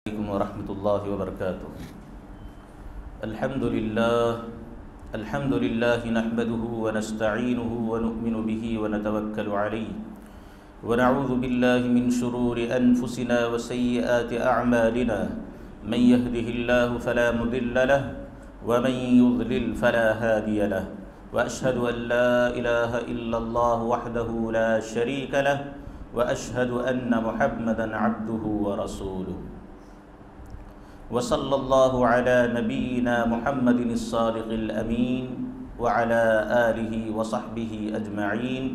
علیکم ورحمۃ اللہ وبرکاتہ۔ الحمد للہ نحمده ونستعینه ونؤمن به ونتوکل علیہ ونعوذ باللہ من شرور انفسنا وسیئات اعمالنا من يهده الله فلا مضل له ومن يضلل فلا هادي له واشهد ان لا اله الا الله وحده لا شريك له واشهد ان محمدا عبده ورسوله وصلی اللہ علی نبینا محمد الصادق الامین وعلی آلہ وصحبہ اجمعین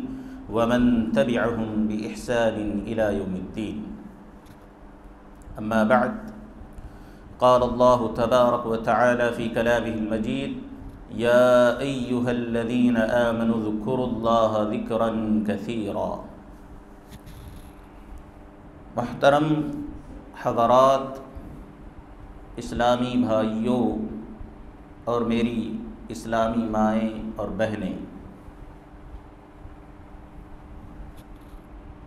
ومن تبعهم بإحسان الى یوم الدین۔ اما بعد، قال اللہ تبارک وتعالی فی کلامہ المجید یا ایہا الذین آمنوا اذکروا اللہ ذکرا کثیرا۔ محترم حضرات، اسلامی بھائیوں اور میری اسلامی مائیں اور بہنیں،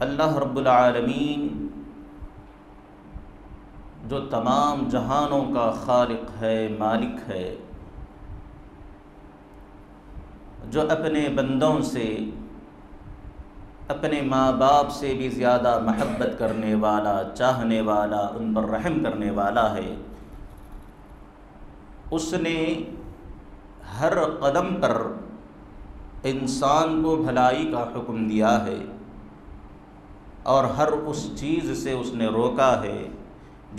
اللہ رب العالمین جو تمام جہانوں کا خالق ہے، مالک ہے، جو اپنے بندوں سے، اپنے ماں باپ سے بھی زیادہ محبت کرنے والا، چاہنے والا، ان پر رحم کرنے والا ہے، اس نے ہر قدم پر انسان کو بھلائی کا حکم دیا ہے اور ہر اس چیز سے اس نے روکا ہے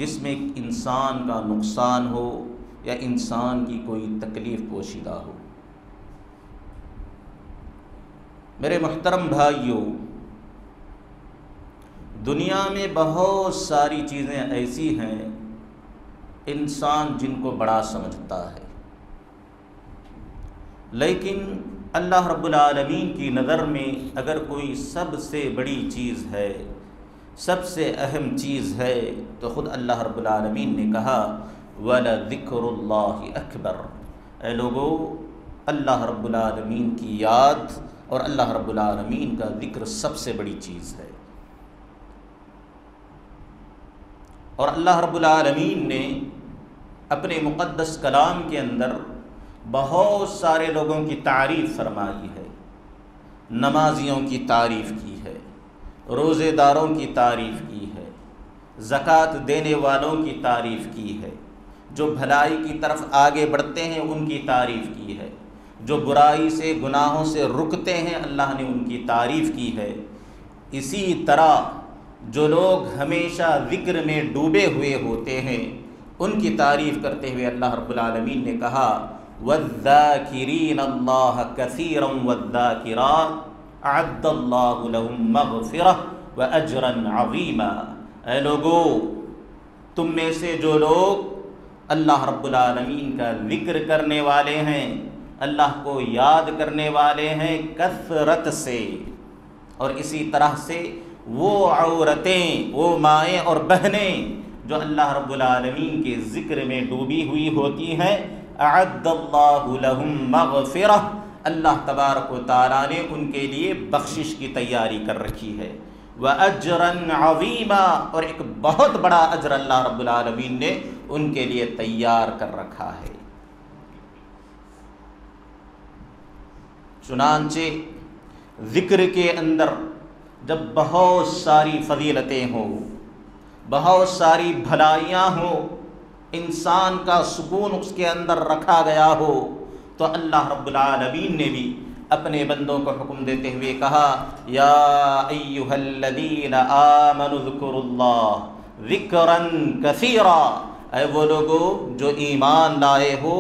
جس میں انسان کا نقصان ہو یا انسان کی کوئی تکلیف پوشیدہ ہو۔ میرے محترم بھائیوں، دنیا میں بہت ساری چیزیں ایسی ہیں انسان جن کو بڑا سمجھتا ہے، لیکن اللہ رب العالمین کی نظر میں اگر کوئی سب سے بڑی چیز ہے، سب سے اہم چیز ہے، تو خود اللہ رب العالمین نے کہا وَلَذِكْرُ اللَّهِ أَكْبَرُ۔ اے لوگو، اللہ رب العالمین کی یاد اور اللہ رب العالمین کا ذکر سب سے بڑی چیز ہے۔ اور اللہ رب العالمین نے اپنے مقدس کلام کے اندر بہت سارے لوگوں کی تعریف فرمائی ہے، نمازیوں کی تعریف کی ہے، روزے داروں کی تعریف کی ہے، زکوٰۃ دینے والوں کی تعریف کی ہے، جو بھلائی کی طرف آگے بڑھتے ہیں ان کی تعریف کی ہے، جو برائی سے، گناہوں سے رکتے ہیں اللہ نے ان کی تعریف کی ہے۔ اسی طرح جو لوگ ہمیشہ ذکر میں ڈوبے ہوئے ہوتے ہیں ان کی تعریف کرتے ہوئے اللہ رب العالمین نے کہا وَالذَّاكِرِينَ اللَّهَ كَثِيرًا وَالذَّاكِرَاتِ أَعَدَّ اللَّهُ لَهُم مَّغْفِرَةً وَأَجْرًا عَظِيمًا۔ اے لوگو، تم میں سے جو لوگ اللہ رب العالمین کا ذکر کرنے والے ہیں، اللہ کو یاد کرنے والے ہیں کثرت سے، اور اسی طرح سے وہ عورتیں، وہ مائیں اور بہنیں جو اللہ رب العالمین کے ذکر میں ڈوبی ہوئی ہوتی ہیں، اعد اللہ لہم مغفرہ، اللہ تبارک و تعالیٰ نے ان کے لیے بخشش کی تیاری کر رکھی ہے، وَأَجْرًا عَظِيمًا، اور ایک بہت بڑا اجر اللہ رب العالمین نے ان کے لیے تیار کر رکھا ہے۔ چنانچہ ذکر کے اندر جب بہت ساری فضیلتیں ہوں، بہت ساری بھلائیاں ہوں، انسان کا سکون اس کے اندر رکھا گیا ہو، تو اللہ رب العالمین نے بھی اپنے بندوں کو حکم دیتے ہوئے کہا یا ایھا الذین آمنوا اذکروا اللہ ذکرا کثیرا۔ اے وہ لوگو جو ایمان لائے ہو،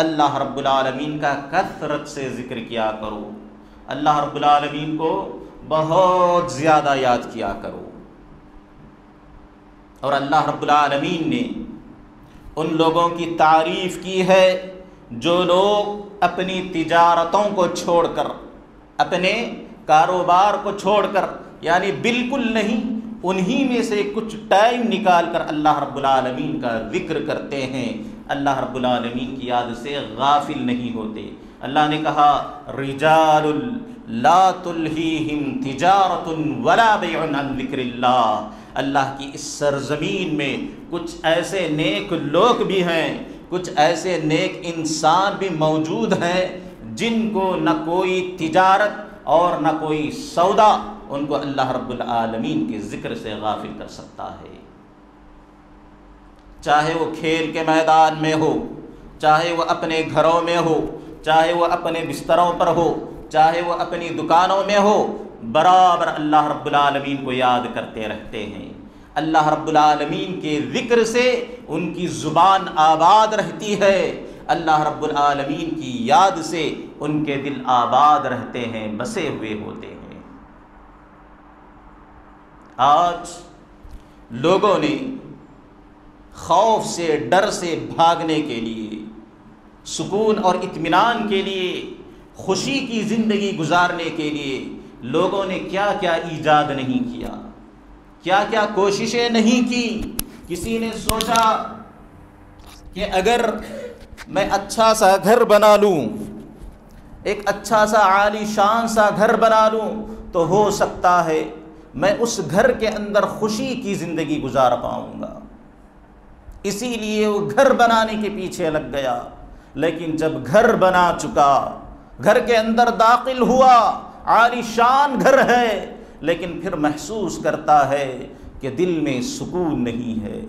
اللہ رب العالمین کا کثرت سے ذکر کیا کرو، اللہ رب العالمین کو بہت زیادہ یاد کیا کرو۔ اور اللہ رب العالمین نے ان لوگوں کی تعریف کی ہے جو لوگ اپنی تجارتوں کو چھوڑ کر، اپنے کاروبار کو چھوڑ کر، یعنی بالکل نہیں، انہی میں سے کچھ ٹائم نکال کر اللہ رب العالمین کا ذکر کرتے ہیں، اللہ رب العالمین کی یاد سے غافل نہیں ہوتے۔ اللہ نے کہا رجال لا تلہیہم تجارت ولا بیع عن ذکر اللہ، اللہ کی اس سرزمین میں کچھ ایسے نیک لوگ بھی ہیں، کچھ ایسے نیک انسان بھی موجود ہیں جن کو نہ کوئی تجارت اور نہ کوئی سودا ان کو اللہ رب العالمین کے ذکر سے غافل کر سکتا ہے۔ چاہے وہ کھیل کے میدان میں ہو، چاہے وہ اپنے گھروں میں ہو، چاہے وہ اپنے بستروں پر ہو، چاہے وہ اپنی دکانوں میں ہو، برابر اللہ رب العالمین کو یاد کرتے رہتے ہیں۔ اللہ رب العالمین کے ذکر سے ان کی زبان آباد رہتی ہے، اللہ رب العالمین کی یاد سے ان کے دل آباد رہتے ہیں، بسے ہوئے ہوتے ہیں۔ آج لوگوں نے خوف سے، ڈر سے بھاگنے کے لیے، سکون اور اطمینان کے لیے، خوشی کی زندگی گزارنے کے لیے لوگوں نے کیا کیا ایجاد نہیں کیا، کیا کیا کوششیں نہیں کی۔ کسی نے سوچا کہ اگر میں اچھا سا گھر بنا لوں، ایک اچھا سا عالی شان سا گھر بنا لوں تو ہو سکتا ہے میں اس گھر کے اندر خوشی کی زندگی گزار پاؤں گا، اسی لیے وہ گھر بنانے کے پیچھے لگ گیا۔ لیکن جب گھر بنا چکا، گھر کے اندر داخل ہوا، عالی شان گھر ہے، لیکن پھر محسوس کرتا ہے کہ دل میں سکون نہیں ہے،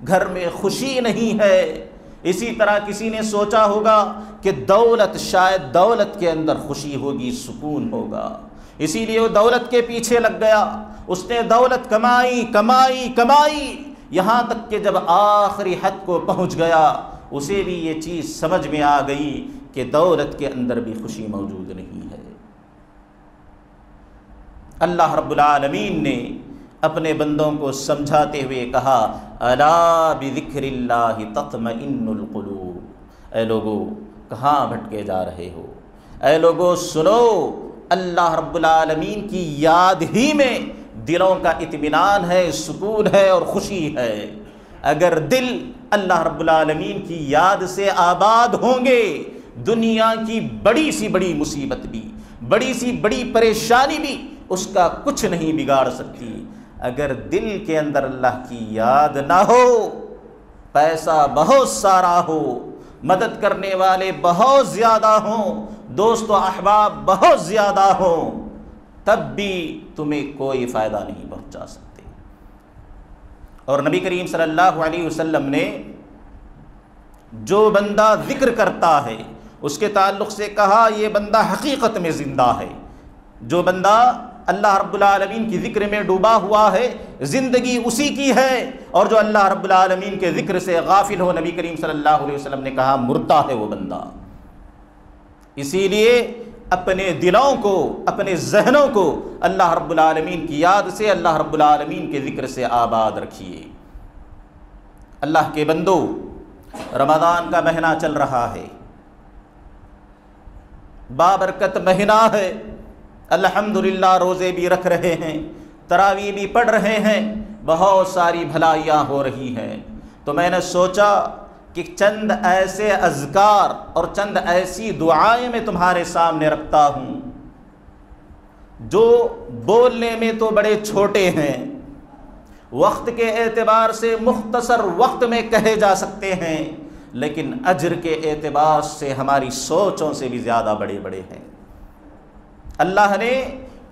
گھر میں خوشی نہیں ہے۔ اسی طرح کسی نے سوچا ہوگا کہ دولت، شاید دولت کے اندر خوشی ہوگی، سکون ہوگا، اسی لیے وہ دولت کے پیچھے لگ گیا۔ اس نے دولت کمائی کمائی کمائی، یہاں تک کہ جب آخری حد کو پہنچ گیا اسے بھی یہ چیز سمجھ میں آ گئی کہ دولت کے اندر بھی خوشی موجود نہیں ہے۔ اللہ رب العالمین نے اپنے بندوں کو سمجھاتے ہوئے کہا، الا بذکر اللہ تطمئن القلوب۔ اے لوگو کہاں بھٹکے جا رہے ہو؟ اے لوگو سنو، اللہ رب العالمین کی یاد ہی میں دلوں کا اطمینان ہے، سکون ہے اور خوشی ہے۔ اگر دل اللہ رب العالمین کی یاد سے آباد ہوں گے، دنیا کی بڑی سی بڑی مصیبت بھی، بڑی سی بڑی پریشانی بھی اس کا کچھ نہیں بگاڑ سکتی۔ اگر دل کے اندر اللہ کی یاد نہ ہو، پیسہ بہت سارا ہو، مدد کرنے والے بہت زیادہ ہوں، دوست و احباب بہت زیادہ ہوں، تب بھی تمہیں کوئی فائدہ نہیں پہنچا سکتے۔ اور نبی کریم صلی اللہ علیہ وسلم نے جو بندہ ذکر کرتا ہے اس کے تعلق سے کہا، یہ بندہ حقیقت میں زندہ ہے۔ جو بندہ اللہ رب العالمین کی ذکر میں ڈوبا ہوا ہے، زندگی اسی کی ہے، اور جو اللہ رب العالمین کے ذکر سے غافل ہو، نبی کریم صلی اللہ علیہ وسلم نے کہا مردہ ہے وہ بندہ۔ اسی لیے اپنے دلوں کو، اپنے ذہنوں کو اللہ رب العالمین کی یاد سے، اللہ رب العالمین کے ذکر سے آباد رکھیے۔ اللہ کے بندو، رمضان کا مہینہ چل رہا ہے، بابرکت مہینہ ہے، الحمدللہ روزے بھی رکھ رہے ہیں، تراویح بھی پڑھ رہے ہیں، بہت ساری بھلائیاں ہو رہی ہیں۔ تو میں نے سوچا کہ چند ایسے اذکار اور چند ایسی دعائیں میں تمہارے سامنے رکھتا ہوں جو بولنے میں تو بڑے چھوٹے ہیں، وقت کے اعتبار سے مختصر وقت میں کہے جا سکتے ہیں، لیکن اجر کے اعتبار سے ہماری سوچوں سے بھی زیادہ بڑے بڑے ہیں۔ اللہ نے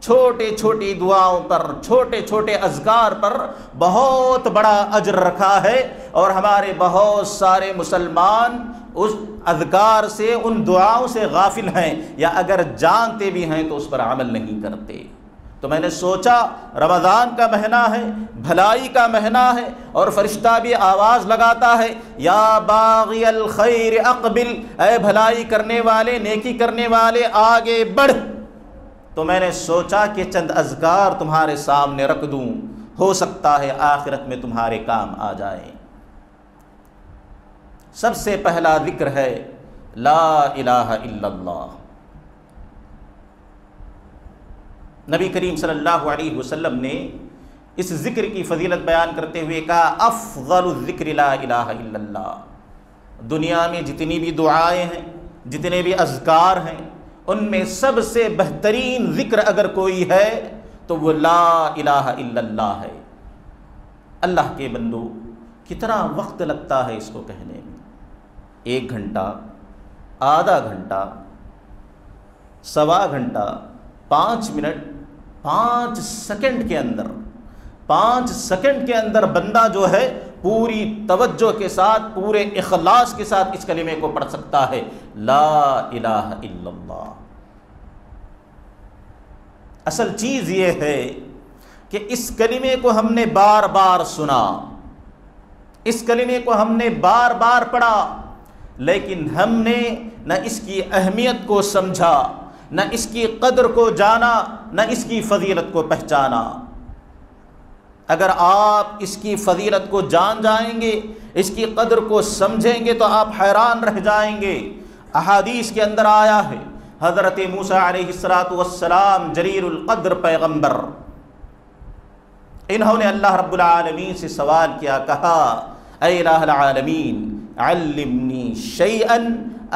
چھوٹے چھوٹی دعاؤں پر، چھوٹے چھوٹے اذکار پر بہت بڑا اجر رکھا ہے، اور ہمارے بہت سارے مسلمان اس اذکار سے، ان دعاؤں سے غافل ہیں، یا اگر جانتے بھی ہیں تو اس پر عمل نہیں کرتے۔ تو میں نے سوچا رمضان کا مہینہ ہے، بھلائی کا مہینہ ہے، اور فرشتہ بھی آواز لگاتا ہے، یا باغی الخیر اقبل، اے بھلائی کرنے والے، نیکی کرنے والے آگے بڑھ۔ تو میں نے سوچا کہ چند اذکار تمہارے سامنے رکھ دوں، ہو سکتا ہے آخرت میں تمہارے کام آ جائیں۔ سب سے پہلا ذکر ہے لا الہ الا اللہ۔ نبی کریم صلی اللہ علیہ وسلم نے اس ذکر کی فضیلت بیان کرتے ہوئے کہا، افضل الذکر لا الہ الا اللہ۔ دنیا میں جتنی بھی دعائیں ہیں، جتنے بھی اذکار ہیں، ان میں سب سے بہترین ذکر اگر کوئی ہے تو وہ لا الہ الا اللہ ہے۔ اللہ کے بندو کتنا وقت لگتا ہے اس کو کہنے میں؟ 1 گھنٹہ، آدھا گھنٹہ، سوا گھنٹہ، 5 منٹ، 5 سیکنڈ کے اندر، 5 سیکنڈ کے اندر بندہ جو ہے پوری توجہ کے ساتھ، پورے اخلاص کے ساتھ اس کلمے کو پڑھ سکتا ہے، لا الہ الا اللہ۔ اصل چیز یہ ہے کہ اس کلمے کو ہم نے بار بار سنا، اس کلمے کو ہم نے بار بار پڑھا، لیکن ہم نے نہ اس کی اہمیت کو سمجھا، نہ اس کی قدر کو جانا، نہ اس کی فضیلت کو پہچانا۔ اگر آپ اس کی فضیلت کو جان جائیں گے، اس کی قدر کو سمجھیں گے تو آپ حیران رہ جائیں گے۔ احادیث کے اندر آیا ہے، حضرت موسیٰ علیہ السلام جلیل القدر پیغمبر، انہوں نے اللہ رب العالمین سے سوال کیا، کہا اے الہ العالمین علمنی شیئا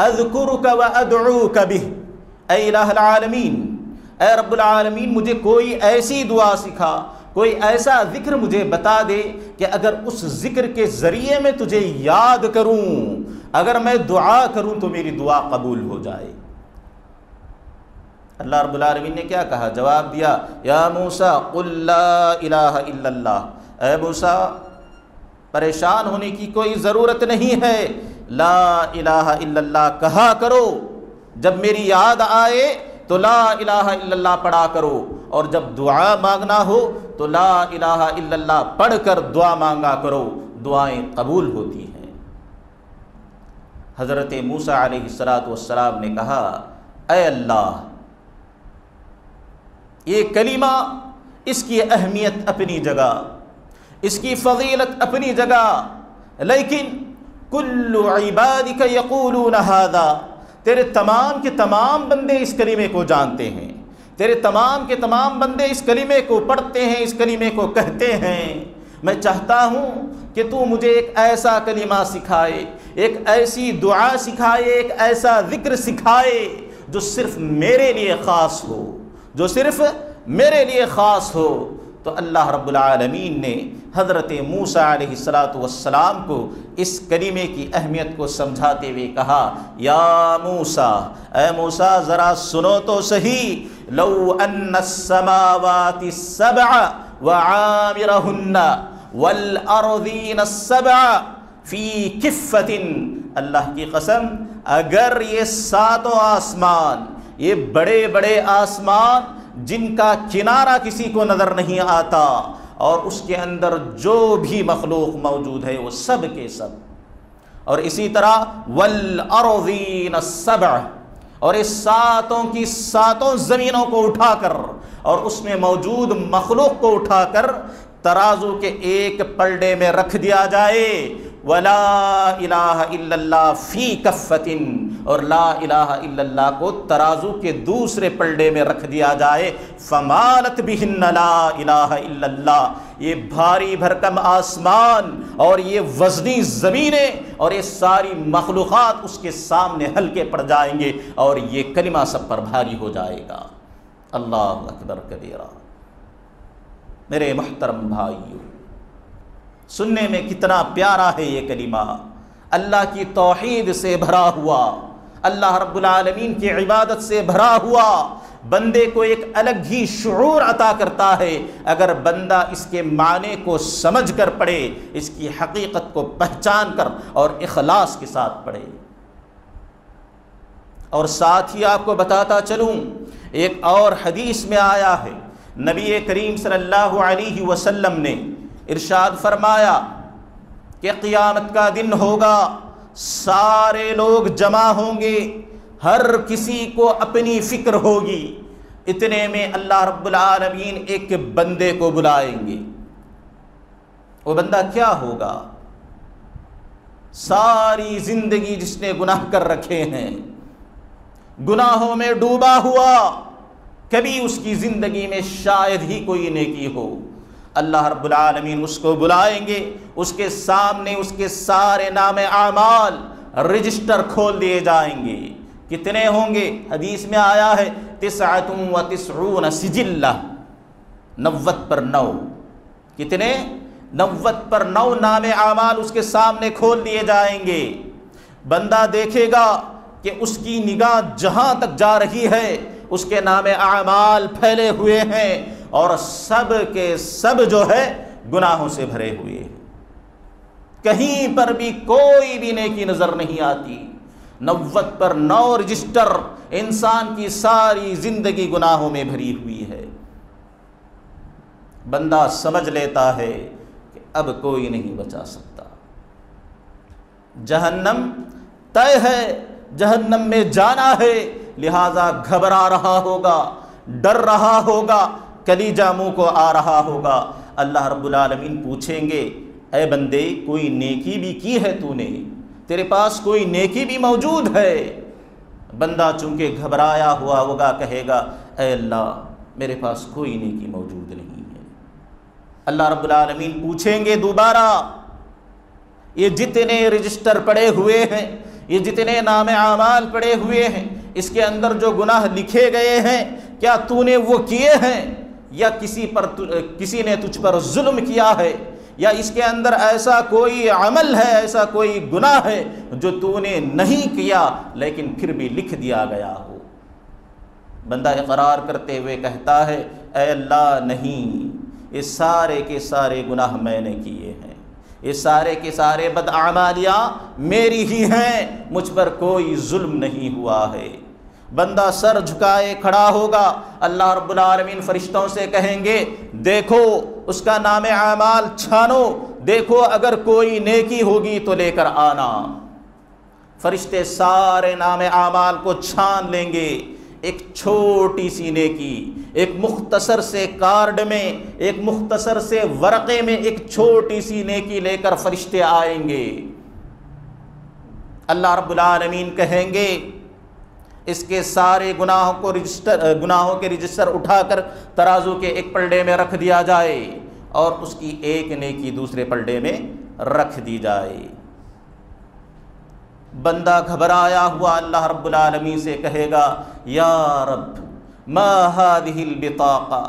اذکرک وادعوک بہ، اے الہ العالمین، اے رب العالمین مجھے کوئی ایسی دعا سکھا، کوئی ایسا ذکر مجھے بتا دے کہ اگر اس ذکر کے ذریعے میں تجھے یاد کروں، اگر میں دعا کروں تو میری دعا قبول ہو جائے۔ اللہ رب العالمین نے کیا کہا؟ جواب دیا، یا موسیٰ قل لا الہ الا اللہ، اے موسیٰ پریشان ہونے کی کوئی ضرورت نہیں ہے، لا الہ الا اللہ کہا کرو، جب میری یاد آئے تو لا الہ الا اللہ پڑھا کرو، اور جب دعا مانگنا ہو تو لا الہ الا اللہ پڑھ کر دعا مانگا کرو، دعائیں قبول ہوتی ہیں۔ حضرت موسیٰ علیہ السلام نے کہا، اے اللہ، یہ کلمہ، اس کی اہمیت اپنی جگہ، اس کی فضیلت اپنی جگہ، لیکن کل عبادک یقولون ھذا، تیرے تمام کے تمام بندے اس کلمے کو جانتے ہیں، تیرے تمام کے تمام بندے اس کلمے کو پڑھتے ہیں، اس کلمے کو کہتے ہیں۔ میں چاہتا ہوں کہ تو مجھے ایک ایسا کلمہ سکھائے، ایک ایسی دعا سکھائے، ایک ایسا ذکر سکھائے جو صرف میرے لیے خاص ہو، جو صرف میرے لیے خاص ہو۔ تو اللہ رب العالمین نے حضرت موسیٰ علیہ السلام کو اس کلمے کی اہمیت کو سمجھاتے ہوئے کہا، یا موسیٰ، اے موسیٰ ذرا سنو تو صحیح، لو ان السماوات السبع وعامرہن والارضین السبع فی کفۃ، اللہ کی قسم اگر یہ 7 آسمان، یہ بڑے بڑے آسمان جن کا کنارہ کسی کو نظر نہیں آتا، اور اس کے اندر جو بھی مخلوق موجود ہے وہ سب کے سب، اور اسی طرح والارضین السبع، اور اس 7 کی 7 زمینوں کو اٹھا کر اور اس میں موجود مخلوق کو اٹھا کر ترازو کے ایک پلڑے میں رکھ دیا جائے، ولا الہ الا اللہ فی کفۃ، اور لا الہ الا اللہ کو ترازو کے دوسرے پلڑے میں رکھ دیا جائے، فمالت بہن لا الہ الا اللہ، یہ بھاری بھرکم آسمان اور یہ وزنی زمینیں اور یہ ساری مخلوقات اس کے سامنے ہلکے پڑ جائیں گے، اور یہ کلمہ سب پر بھاری ہو جائے گا۔ اللہ اکبر کبیرہ۔ میرے محترم بھائیو، سننے میں کتنا پیارا ہے یہ کلمہ، اللہ کی توحید سے بھرا ہوا، اللہ رب العالمین کی عبادت سے بھرا ہوا، بندے کو ایک الگ ہی شعور عطا کرتا ہے اگر بندہ اس کے معنی کو سمجھ کر پڑھے، اس کی حقیقت کو پہچان کر اور اخلاص کے ساتھ پڑھے۔ اور ساتھ ہی آپ کو بتاتا چلوں، ایک اور حدیث میں آیا ہے، نبی کریم صلی اللہ علیہ وسلم نے ارشاد فرمایا کہ قیامت کا دن ہوگا، سارے لوگ جمع ہوں گے، ہر کسی کو اپنی فکر ہوگی، اتنے میں اللہ رب العالمین ایک بندے کو بلائیں گے۔ وہ بندہ کیا ہوگا؟ ساری زندگی جس نے گناہ کر رکھے ہیں، گناہوں میں ڈوبا ہوا، کبھی اس کی زندگی میں شاید ہی کوئی نیکی ہو، اللہ رب العالمین اس کو بلائیں گے، اس کے سامنے اس کے سارے نام اعمال رجسٹر کھول دیے جائیں گے۔ کتنے ہوں گے؟ حدیث میں آیا ہے 99 سجلہ، 90 پر 9، کتنے؟ 90 پر 9 نام اعمال اس کے سامنے کھول دیے جائیں گے۔ بندہ دیکھے گا کہ اس کی نگاہ جہاں تک جا رہی ہے اس کے نام اعمال پھیلے ہوئے ہیں، اور سب کے سب جو ہے گناہوں سے بھرے ہوئے ہیں، کہیں پر بھی کوئی بھی نیکی نظر نہیں آتی۔ 90 پر 9 رجسٹر، انسان کی ساری زندگی گناہوں میں بھری ہوئی ہے۔ بندہ سمجھ لیتا ہے کہ اب کوئی نہیں بچا سکتا، جہنم طے ہے، جہنم میں جانا ہے، لہذا گھبرا رہا ہوگا، ڈر رہا ہوگا، کلیجہ منہ کو آ رہا ہوگا۔ اللہ رب العالمین پوچھیں گے اے بندے کوئی نیکی بھی کی ہے تو نے؟ تیرے پاس کوئی نیکی بھی موجود ہے؟ بندہ چونکہ گھبرایا ہوا ہوگا کہے گا اے اللہ میرے پاس کوئی نیکی موجود نہیں ہے۔ اللہ رب العالمین پوچھیں گے دوبارہ یہ جتنے رجسٹر پڑے ہوئے ہیں، یہ جتنے نام اعمال پڑے ہوئے ہیں، اس کے اندر جو گناہ لکھے گئے ہیں کیا تو نے وہ کیے ہیں، یا کسی نے تجھ پر ظلم کیا ہے، یا اس کے اندر ایسا کوئی عمل ہے، ایسا کوئی گناہ ہے جو تو نے نہیں کیا لیکن پھر بھی لکھ دیا گیا ہو؟ بندہ اقرار کرتے ہوئے کہتا ہے اے اللہ نہیں، یہ سارے کے سارے گناہ میں نے کیے ہیں، یہ سارے کے سارے بدعمالیاں میری ہی ہیں، مجھ پر کوئی ظلم نہیں ہوا ہے۔ بندہ سر جھکائے کھڑا ہوگا، اللہ رب العالمین فرشتوں سے کہیں گے دیکھو اس کا نام اعمال چھانو، دیکھو اگر کوئی نیکی ہوگی تو لے کر آنا۔ فرشتے سارے نام اعمال کو چھان لیں گے، ایک چھوٹی سی نیکی، ایک مختصر سے کارڈ میں، ایک مختصر سے ورقے میں ایک چھوٹی سی نیکی لے کر فرشتے آئیں گے۔ اللہ رب العالمین کہیں گے اس کے سارے گناہوں کے رجسٹر اٹھا کر ترازو کے ایک پلڑے میں رکھ دیا جائے اور اس کی ایک نیکی دوسرے پلڑے میں رکھ دی جائے۔ بندہ گھبرایا ہوا اللہ رب العالمین سے کہے گا یا رب ما هذه البطاقہ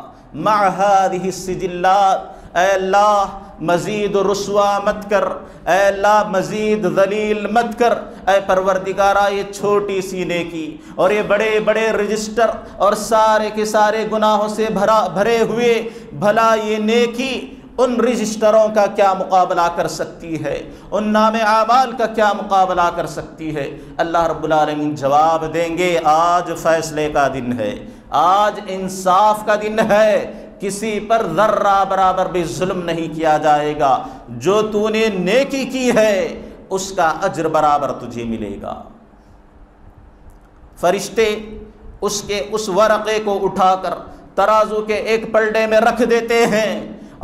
مع هذه السجلات، اے اللہ مزید رسوا مت کر، اے اللہ مزید ذلیل مت کر، اے پروردگارہ یہ چھوٹی سی نیکی اور یہ بڑے بڑے رجسٹر اور سارے کے سارے گناہوں سے بھرے ہوئے، بھلا یہ نیکی ان رجسٹروں کا کیا مقابلہ کر سکتی ہے، ان نام اعمال کا کیا مقابلہ کر سکتی ہے؟ اللہ رب العالمین جواب دیں گے آج فیصلے کا دن ہے، آج انصاف کا دن ہے، کسی پر ذرہ برابر بھی ظلم نہیں کیا جائے گا، جو تو نے نیکی کی ہے اس کا اجر برابر تجھے ملے گا۔ فرشتے اس ورقے کو اٹھا کر ترازو کے ایک پلڑے میں رکھ دیتے ہیں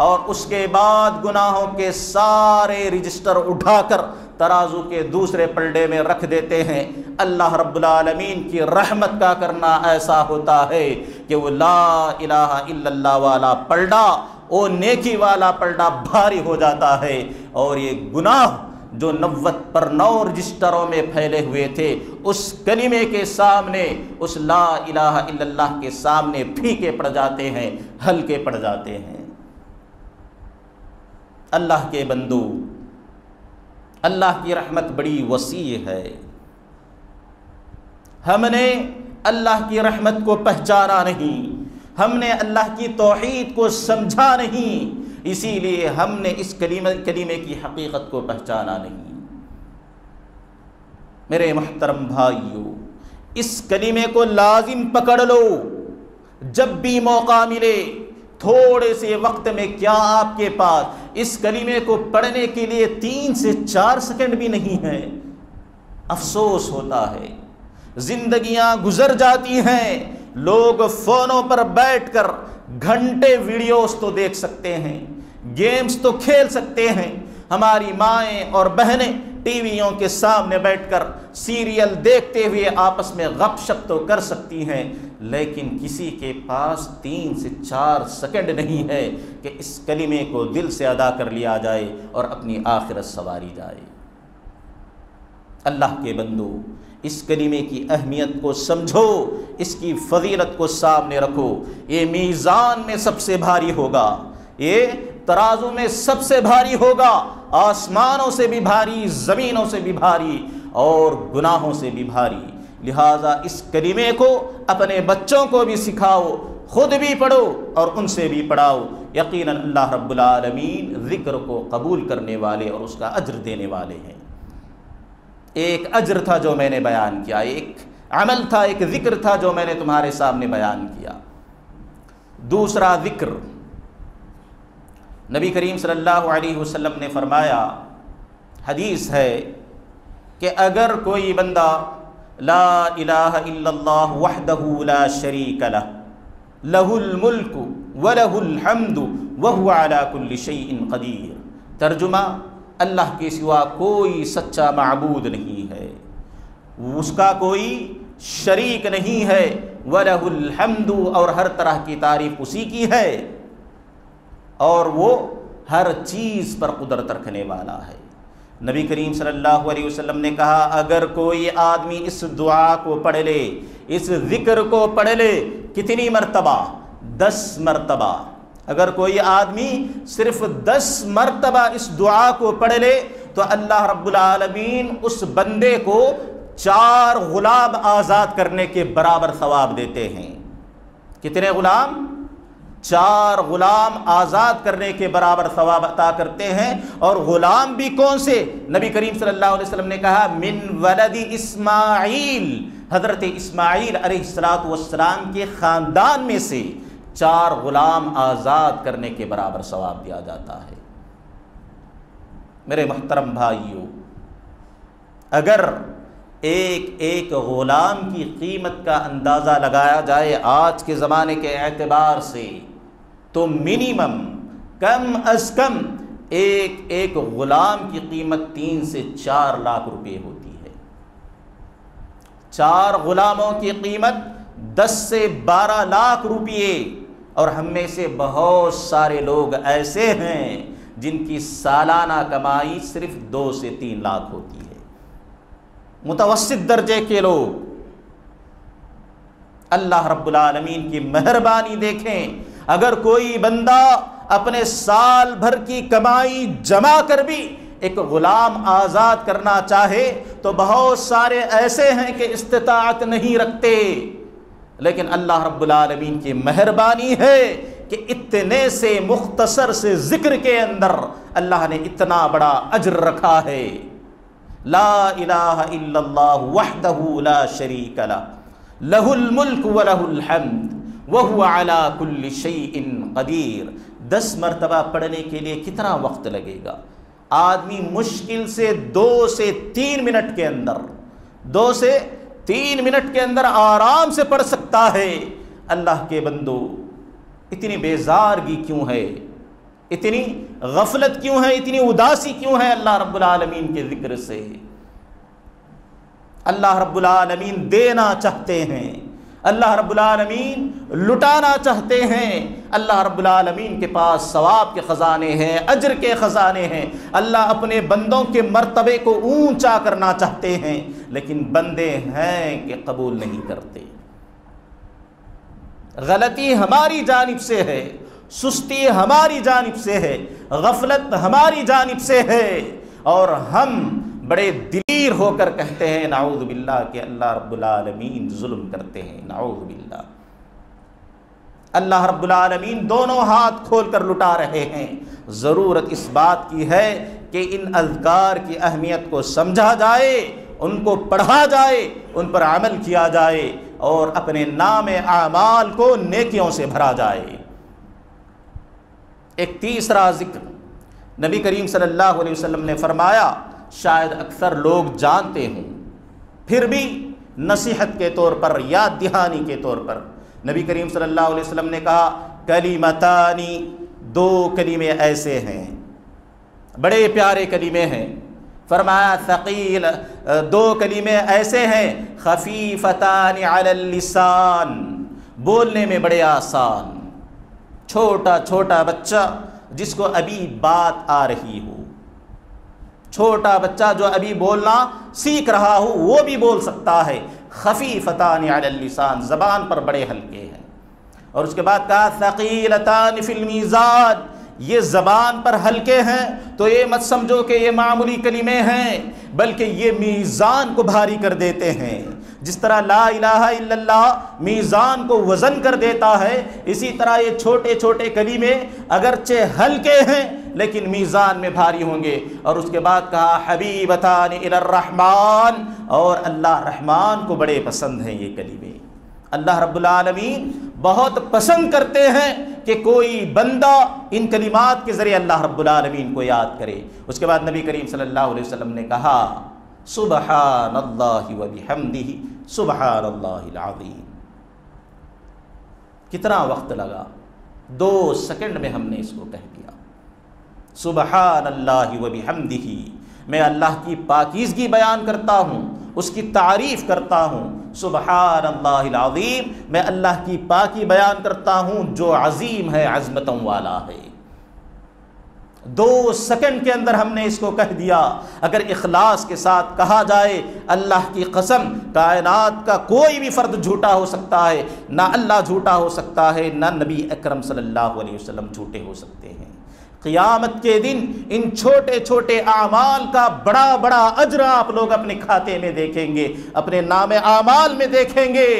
اور اس کے بعد گناہوں کے سارے رجسٹر اٹھا کر ترازو کے دوسرے پلڑے میں رکھ دیتے ہیں۔ اللہ رب العالمین کی رحمت کا کرنا ایسا ہوتا ہے کہ وہ لا الہ الا اللہ والا پلڑا، وہ نیکی والا پلڑا بھاری ہو جاتا ہے، اور یہ گناہ جو 90 پر 9 رجسٹروں میں پھیلے ہوئے تھے اس کلمے کے سامنے، اس لا الہ الا اللہ کے سامنے پھیکے پڑ جاتے ہیں، ہلکے پڑ جاتے ہیں۔ اللہ کے بندو، اللہ کی رحمت بڑی وسیع ہے، ہم نے اللہ کی رحمت کو پہچانا نہیں، ہم نے اللہ کی توحید کو سمجھا نہیں، اسی لیے ہم نے اس کلمے کی حقیقت کو پہچانا نہیں۔ میرے محترم بھائیو، اس کلمے کو لازم پکڑ لو، جب بھی موقع ملے، تھوڑے سے وقت میں کیا آپ کے پاس اس کلمے کو پڑھنے کے لیے 3 سے 4 سیکنڈ بھی نہیں ہے؟ افسوس ہوتا ہے، زندگیاں گزر جاتی ہیں، لوگ فونوں پر بیٹھ کر گھنٹے ویڈیوز تو دیکھ سکتے ہیں، گیمز تو کھیل سکتے ہیں، ہماری مائیں اور بہنیں ٹی ویوں کے سامنے بیٹھ کر سیریل دیکھتے ہوئے آپس میں غپ شپ تو کر سکتی ہیں، لیکن کسی کے پاس 3 سے 4 سیکنڈ نہیں ہے کہ اس کلمے کو دل سے ادا کر لیا جائے اور اپنی آخرت سنواری جائے۔ اللہ کے بندو، اس کلمے کی اہمیت کو سمجھو، اس کی فضیلت کو سامنے رکھو، یہ میزان میں سب سے بھاری ہوگا، یہ ترازو میں سب سے بھاری ہوگا، آسمانوں سے بھی بھاری، زمینوں سے بھی بھاری، اور گناہوں سے بھی بھاری۔ لہٰذا اس کلمے کو اپنے بچوں کو بھی سکھاؤ، خود بھی پڑھو اور ان سے بھی پڑھاؤ۔ یقیناً اللہ رب العالمین ذکر کو قبول کرنے والے اور اس کا اجر دینے والے ہیں۔ ایک اجر تھا جو میں نے بیان کیا، ایک عمل تھا، ایک ذکر تھا جو میں نے تمہارے سامنے بیان کیا۔ دوسرا ذکر، نبی کریم صلی اللہ علیہ وسلم نے فرمایا، حدیث ہے کہ اگر کوئی بندہ لا الہ الا اللہ وحدہ لا شریک لہ لہ الملک ولہ الحمد وہو علی کل شیء قدیر، ترجمہ، اللہ کے سوا کوئی سچا معبود نہیں ہے، اس کا کوئی شریک نہیں ہے، وَلَهُ الْحَمْدُ، اور ہر طرح کی تعریف اسی کی ہے، اور وہ ہر چیز پر قدرت رکھنے والا ہے۔ نبی کریم صلی اللہ علیہ وسلم نے کہا اگر کوئی آدمی اس دعا کو پڑھ لے، اس ذکر کو پڑھ لے، کتنی مرتبہ؟ 10 مرتبہ۔ اگر کوئی آدمی صرف 10 مرتبہ اس دعا کو پڑھ لے تو اللہ رب العالمین اس بندے کو 4 غلام آزاد کرنے کے برابر ثواب دیتے ہیں۔ کتنے غلام؟ 4 غلام آزاد کرنے کے برابر ثواب عطا کرتے ہیں۔ اور غلام بھی کون سے؟ نبی کریم صلی اللہ علیہ وسلم نے کہا من ولد اسماعیل، حضرت اسماعیل علیہ السلام کے خاندان میں سے 4 غلام آزاد کرنے کے برابر ثواب دیا جاتا ہے۔ میرے محترم بھائیو، اگر ایک غلام کی قیمت کا اندازہ لگایا جائے آج کے زمانے کے اعتبار سے تو منیمم کم از کم ایک غلام کی قیمت 3 سے 4 لاکھ روپے ہوتی ہے۔ 4 غلاموں کی قیمت 10 سے 12 لاکھ روپے، اور ہم میں سے بہت سارے لوگ ایسے ہیں جن کی سالانہ کمائی صرف 2 سے 3 لاکھ ہوتی ہے۔ متوسط درجے کے لوگ۔ اللہ رب العالمین کی مہربانی دیکھیں، اگر کوئی بندہ اپنے سال بھر کی کمائی جمع کر بھی ایک غلام آزاد کرنا چاہے تو بہت سارے ایسے ہیں کہ استطاعت نہیں رکھتے، لیکن اللہ رب العالمین کی مہربانی ہے کہ اتنے سے مختصر سے ذکر کے اندر اللہ نے اتنا بڑا اجر رکھا ہے۔ لا الہ الا اللہ وحدہ لا شریک لہ لہ الملک ولہ الحمد وہو علی کل شیء قدیر۔ 10 مرتبہ پڑھنے کے لیے کتنا وقت لگے گا؟ آدمی مشکل سے 2 سے 3 منٹ کے اندر 2 سے 3 منٹ کے اندر آرام سے پڑھ سکتا ہے۔ اللہ کے بندو، اتنی بیزارگی کیوں ہے؟ اتنی غفلت کیوں ہے؟ اتنی اداسی کیوں ہے اللہ رب العالمین کے ذکر سے؟ اللہ رب العالمین دینا چاہتے ہیں، اللہ رب العالمین لٹانا چاہتے ہیں، اللہ رب العالمین کے پاس ثواب کے خزانے ہیں، اجر کے خزانے ہیں۔ اللہ اپنے بندوں کے مرتبے کو اونچا کرنا چاہتے ہیں، لیکن بندے ہیں کہ قبول نہیں کرتے۔ غلطی ہماری جانب سے ہے، سستی ہماری جانب سے ہے، غفلت ہماری جانب سے ہے، اور ہم بڑے دلیر ہو کر کہتے ہیں نعوذ باللہ کہ اللہ رب العالمین ظلم کرتے ہیں، نعوذ باللہ۔ اللہ رب العالمین دونوں ہاتھ کھول کر لٹا رہے ہیں۔ ضرورت اس بات کی ہے کہ ان اذکار کی اہمیت کو سمجھا جائے، ان کو پڑھا جائے، ان پر عمل کیا جائے، اور اپنے نام اعمال کو نیکیوں سے بھرا جائے۔ ایک تیسرا ذکر نبی کریم صلی اللہ علیہ وسلم نے فرمایا، شاید اکثر لوگ جانتے ہوں، پھر بھی نصیحت کے طور پر، یاد دہانی کے طور پر، نبی کریم صلی اللہ علیہ وسلم نے کہا کلمتانی، 2 کلمے ایسے ہیں، بڑے پیارے کلمے ہیں۔ فرمایا ثقیل، 2 کلمے ایسے ہیں خفیفتان علی اللسان، بولنے میں بڑے آسان۔ چھوٹا بچہ جس کو ابھی بات آ رہی ہو، چھوٹا بچہ جو ابھی بولنا سیکھ رہا ہو، وہ بھی بول سکتا ہے۔ خفیفتان علی اللسان، زبان پر بڑے ہلکے ہیں۔ اور اس کے بعد کہا ثقیلتان فی المیزان، یہ زبان پر ہلکے ہیں تو یہ مت سمجھو کہ یہ معمولی کلمے ہیں، بلکہ یہ میزان کو بھاری کر دیتے ہیں۔ جس طرح لا الہ الا اللہ میزان کو وزن کر دیتا ہے، اسی طرح یہ چھوٹے چھوٹے کلمے اگرچہ ہلکے ہیں لیکن میزان میں بھاری ہوں گے۔ اور اس کے بعد کہا حبیبتان الی الرحمن، اور اللہ رحمان کو بڑے پسند ہیں یہ کلمے۔ اللہ رب العالمین بہت پسند کرتے ہیں کہ کوئی بندہ ان کلمات کے ذریعے اللہ رب العالمین کو یاد کرے۔ اس کے بعد نبی کریم صلی اللہ علیہ وسلم نے کہا سبحان اللہ و بحمدہ سبحان اللہ العظیم۔ کتنا وقت لگا؟ 2 سیکنڈ میں ہم نے اس کو کہہ دیا۔ سبحان اللہ و بحمدہ، میں اللہ کی پاکیزگی بیان کرتا ہوں، اس کی تعریف کرتا ہوں۔ سبحان اللہ العظیم، میں اللہ کی پاکی بیان کرتا ہوں جو عظیم ہے، عظمتوں والا ہے۔ 2 سیکنڈ کے اندر ہم نے اس کو کہہ دیا۔ اگر اخلاص کے ساتھ کہا جائے، اللہ کی قسم کائنات کا کوئی بھی فرد جھوٹا ہو سکتا ہے، نہ اللہ جھوٹا ہو سکتا ہے، نہ نبی اکرم صلی اللہ علیہ وسلم جھوٹے ہو سکتے ہیں۔ قیامت کے دن ان چھوٹے چھوٹے اعمال کا بڑا بڑا اجر آپ لوگ اپنے کھاتے میں دیکھیں گے، اپنے نام اعمال میں دیکھیں گے۔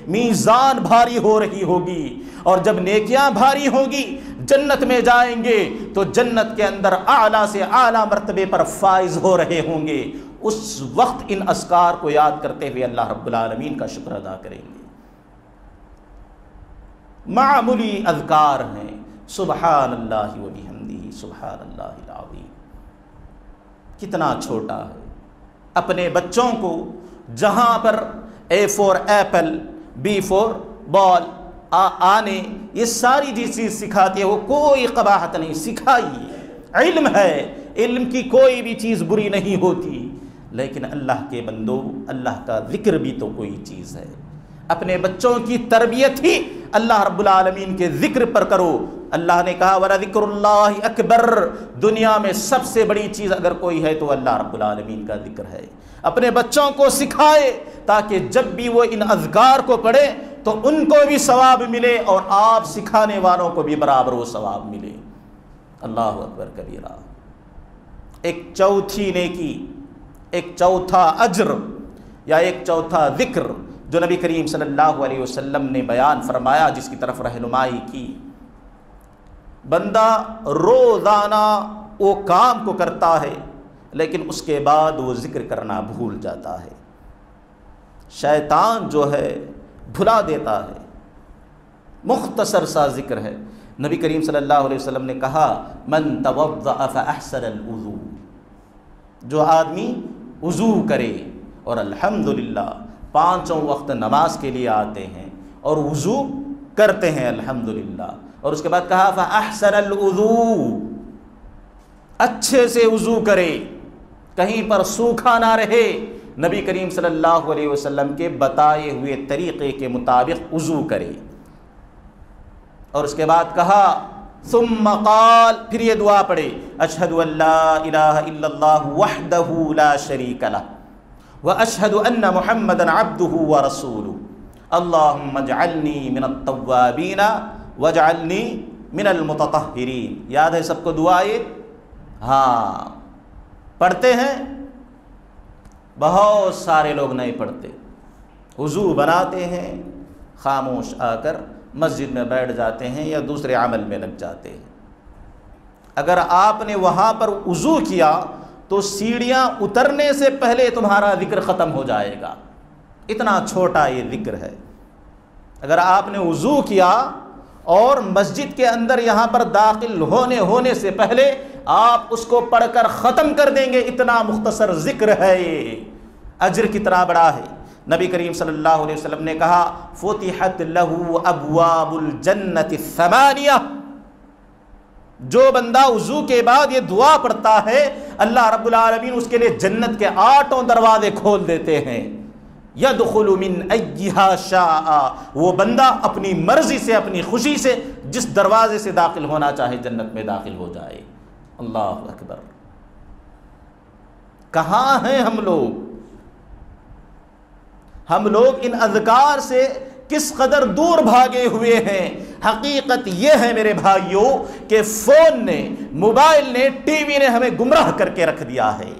میزان بھاری ہو رہی ہوگی، اور جب نیکیاں بھاری ہوگی، جنت میں جائیں گے تو جنت کے اندر اعلیٰ سے اعلیٰ مرتبے پر فائز ہو رہے ہوں گے۔ اس وقت ان اذکار کو یاد کرتے ہوئے اللہ رب العالمین کا شکر ادا کریں گے۔ معمولی اذکار ہیں، سبحان اللہ و بحمدہ سبحان اللہ العظیم، کتنا چھوٹا ہے۔ اپنے بچوں کو جہاں پر A four apple, B four ball, آنے، یہ ساری چیز سکھاتی ہے، وہ کوئی قباحت نہیں، سکھائیے، علم ہے، علم کی کوئی بھی چیز بری نہیں ہوتی، لیکن اللہ کے بندو، اللہ کا ذکر بھی تو کوئی چیز ہے۔ اپنے بچوں کی تربیت ہی اللہ رب العالمین کے ذکر پر کرو۔ اللہ نے کہا وَلَذِكْرُ اللَّهِ أَكْبَرُ، دنیا میں سب سے بڑی چیز اگر کوئی ہے تو اللہ رب العالمین کا ذکر ہے۔ اپنے بچوں کو سکھائے تاکہ جب بھی وہ ان اذکار کو پڑھے تو ان کو بھی ثواب ملے اور آپ سکھانے والوں کو بھی برابر وہ ثواب ملے۔ اللہ اکبر کبیرہ۔ ایک چوتھی نیکی، ایک چوتھا اجر یا ایک چوتھا ذکر جو نبی کریم صلی اللہ علیہ وسلم نے بیان فرمایا، جس کی طرف رہنمائی کی، بندہ روزانہ وہ کام کو کرتا ہے لیکن اس کے بعد وہ ذکر کرنا بھول جاتا ہے۔ شیطان جو ہے بھلا دیتا ہے۔ مختصر سا ذکر ہے۔ نبی کریم صلی اللہ علیہ وسلم نے کہا من توضأ فأحسن الوضوء، جو آدمی وضو کرے اور الحمدللہ 5 وقت نماز کے لیے آتے ہیں اور وضو کرتے ہیں الحمدللہ، اور اس کے بعد کہا فأحسن الوضوء، اچھے سے وضو کرے، کہیں پر سوکھا نہ رہے، نبی کریم صلی اللہ علیہ وسلم کے بتائے ہوئے طریقے کے مطابق وضو کرے۔ اور اس کے بعد کہا ثم قال، پھر یہ دعا پڑھے اشہد ان لا الہ الا اللہ وحدہ لا شریک لہ واشہد ان محمدا عبدہ ورسولہ اللہم اجعلنی من التوابین واجعلنی من المتطہرین۔ یاد ہے سب کو دعا یہ؟ ہاں، پڑھتے ہیں، بہت سارے لوگ نہیں پڑھتے، وضو بناتے ہیں، خاموش آ کر مسجد میں بیٹھ جاتے ہیں یا دوسرے عمل میں لگ جاتے ہیں۔ اگر آپ نے وہاں پر وضو کیا تو سیڑھیاں اترنے سے پہلے تمہارا ذکر ختم ہو جائے گا، اتنا چھوٹا یہ ذکر ہے۔ اگر آپ نے وضو کیا اور مسجد کے اندر یہاں پر داخل ہونے سے پہلے آپ اس کو پڑھ کر ختم کر دیں گے، اتنا مختصر ذکر ہے یہ، اجر کتنا بڑا ہے۔ نبی کریم صلی اللہ علیہ وسلم نے کہا فتحت لہ ابواب الجنت الثمانیہ، جو بندہ وضو کے بعد یہ دعا پڑھتا ہے اللہ رب العالمین اس کے لیے جنت کے 8 دروازے کھول دیتے ہیں۔ یدخل من ایہا شاء، وہ بندہ اپنی مرضی سے، اپنی خوشی سے جس دروازے سے داخل ہونا چاہے جنت میں داخل ہو جائے۔ اللہ اکبر۔ کہاں ہیں ہم لوگ ان اذکار سے کس قدر دور بھاگے ہوئے ہیں۔ حقیقت یہ ہے میرے بھائیوں کہ فون نے، موبائل نے، ٹی وی نے ہمیں گمراہ کر کے رکھ دیا ہے۔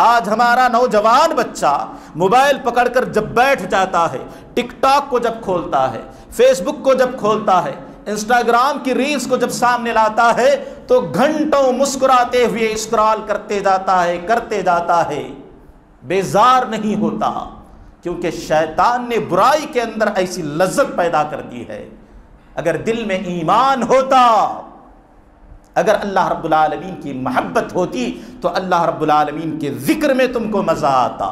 آج ہمارا نوجوان بچہ موبائل پکڑ کر جب بیٹھ جاتا ہے، ٹک ٹاک کو جب کھولتا ہے، فیس بک کو جب کھولتا ہے، انسٹاگرام کی ریلز کو جب سامنے لاتا ہے تو گھنٹوں مسکراتے ہوئے اسکرال کرتے جاتا ہے، بیزار نہیں ہوتا، کیونکہ شیطان نے برائی کے اندر ایسی لذت پیدا کر دی ہے۔ اگر دل میں ایمان ہوتا، اگر اللہ رب العالمین کی محبت ہوتی تو اللہ رب العالمین کے ذکر میں تم کو مزہ آتا،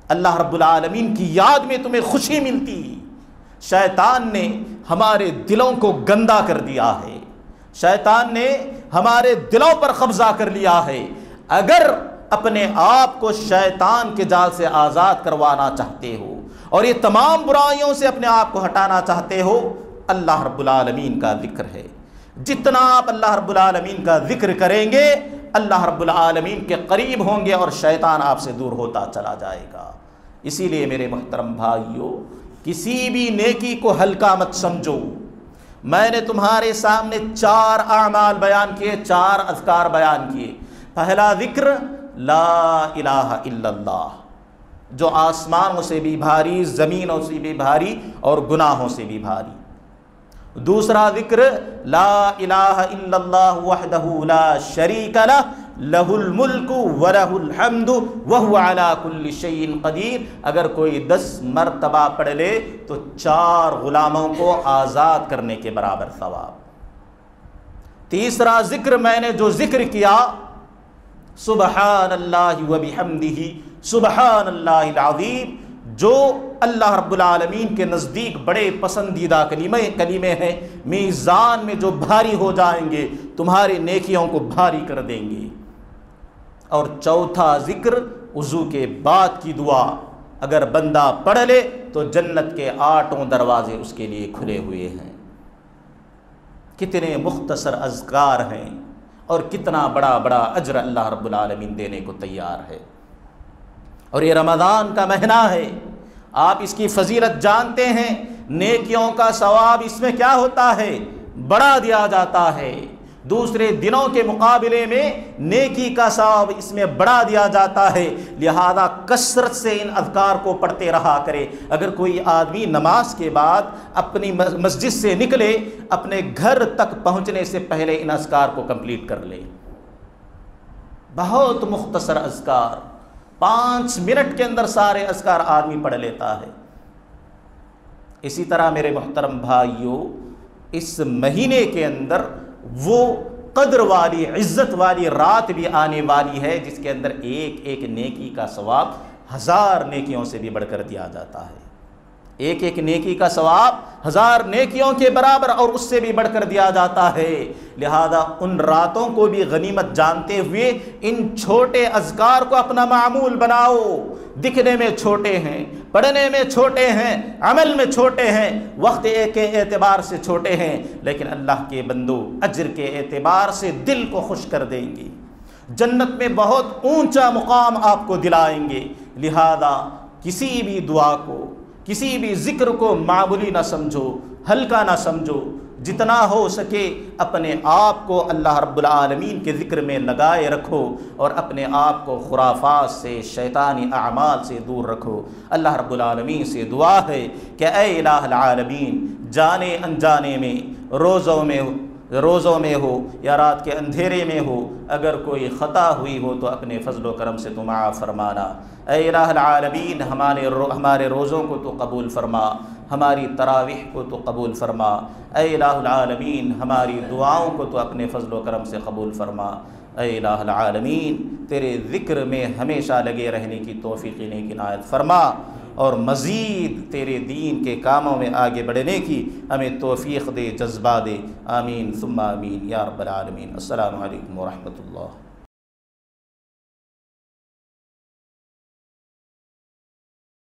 اللہ رب العالمین کی یاد میں تمہیں خوشی ملتی۔ شیطان نے ہمارے دلوں کو گندا کر دیا ہے، شیطان نے ہمارے دلوں پر قبضہ کر لیا ہے۔ اگر اپنے آپ کو شیطان کے جال سے آزاد کروانا چاہتے ہو اور یہ تمام برائیوں سے اپنے آپ کو ہٹانا چاہتے ہو، اللہ رب العالمین کا ذکر ہے۔ جتنا آپ اللہ رب العالمین کا ذکر کریں گے، اللہ رب العالمین کے قریب ہوں گے اور شیطان آپ سے دور ہوتا چلا جائے گا۔ اسی لیے میرے محترم بھائیوں، کسی بھی نیکی کو ہلکا مت سمجھو۔ میں نے تمہارے سامنے 4 اعمال بیان کیے، 4 اذکار بیان کیے۔ پہلا ذکر لا الہ الا اللہ، جو آسمانوں سے بھی بھاری، زمینوں سے بھی بھاری اور گناہوں سے بھی بھاری۔ دوسرا ذکر لا الہ الا اللہ وحدہ لا شریک لہ، لہ الملک ولہ الحمد وہو علی کل شیء قدیر۔ اگر کوئی 10 مرتبہ پڑھ لے تو 4 غلاموں کو آزاد کرنے کے برابر ثواب۔ تیسرا ذکر میں نے جو ذکر کیا، سبحان اللہ وبحمدہ سبحان اللہ العظیم، جو اللہ رب العالمین کے نزدیک بڑے پسندیدہ کلمے ہیں، میزان میں جو بھاری ہو جائیں گے، تمہاری نیکیوں کو بھاری کر دیں گے۔ اور چوتھا ذکر وضو کے بعد کی دعا، اگر بندہ پڑھ لے تو جنت کے 8 دروازے اس کے لیے کھلے ہوئے ہیں۔ کتنے مختصر اذکار ہیں اور کتنا بڑا بڑا اجر اللہ رب العالمین دینے کو تیار ہے۔ اور یہ رمضان کا مہینہ ہے، آپ اس کی فضیلت جانتے ہیں۔ نیکیوں کا ثواب اس میں کیا ہوتا ہے؟ بڑھا دیا جاتا ہے۔ دوسرے دنوں کے مقابلے میں نیکی کا ثواب اس میں بڑھا دیا جاتا ہے، لہذا کثرت سے ان اذکار کو پڑھتے رہا کرے۔ اگر کوئی آدمی نماز کے بعد اپنی مسجد سے نکلے، اپنے گھر تک پہنچنے سے پہلے ان اذکار کو کمپلیٹ کر لے۔ بہت مختصر اذکار، 5 منٹ کے اندر سارے اذکار آدمی پڑھ لیتا ہے۔ اسی طرح میرے محترم بھائیوں، اس مہینے کے اندر وہ قدر والی، عزت والی رات بھی آنے والی ہے جس کے اندر ایک ایک نیکی کا ثواب 1000 نیکیوں سے بھی بڑھ کر دیا جاتا ہے۔ ایک ایک نیکی کا ثواب 1000 نیکیوں کے برابر اور اس سے بھی بڑھ کر دیا جاتا ہے۔ لہذا ان راتوں کو بھی غنیمت جانتے ہوئے ان چھوٹے اذکار کو اپنا معمول بناؤ۔ دکھنے میں چھوٹے ہیں، پڑھنے میں چھوٹے ہیں، عمل میں چھوٹے ہیں، وقت کے اعتبار سے چھوٹے ہیں، لیکن اللہ کے بندو اجر کے اعتبار سے دل کو خوش کر دیں گے، جنت میں بہت اونچا مقام آپ کو دلائیں گے۔ لہذا کسی بھی دعا کو، کسی بھی ذکر کو معمولی نہ سمجھو، ہلکا نہ سمجھو۔ جتنا ہو سکے اپنے آپ کو اللہ رب العالمین کے ذکر میں لگائے رکھو اور اپنے آپ کو خرافات سے، شیطانی اعمال سے دور رکھو۔ اللہ رب العالمین سے دعا ہے کہ اے الہ العالمین، جانے انجانے میں، روزوں میں ہو یا رات کے اندھیرے میں ہو، اگر کوئی خطا ہوئی ہو تو اپنے فضل و کرم سے تو معاف فرمانا۔ اے الہ العالمین، ہمارے روزوں کو تو قبول فرما، ہماری تراویح کو تو قبول فرما۔ اے الہ العالمین، ہماری دعاؤں کو تو اپنے فضل و کرم سے قبول فرما۔ اے الہ العالمین، تیرے ذکر میں ہمیشہ لگے رہنے کی توفیق عنایت فرما اور مزید تیرے دین کے کاموں میں آگے بڑھنے کی ہمیں توفیق دے، جذبہ دے۔ آمین ثم آمین یا رب العالمین۔ السلام علیکم ورحمۃ اللہ۔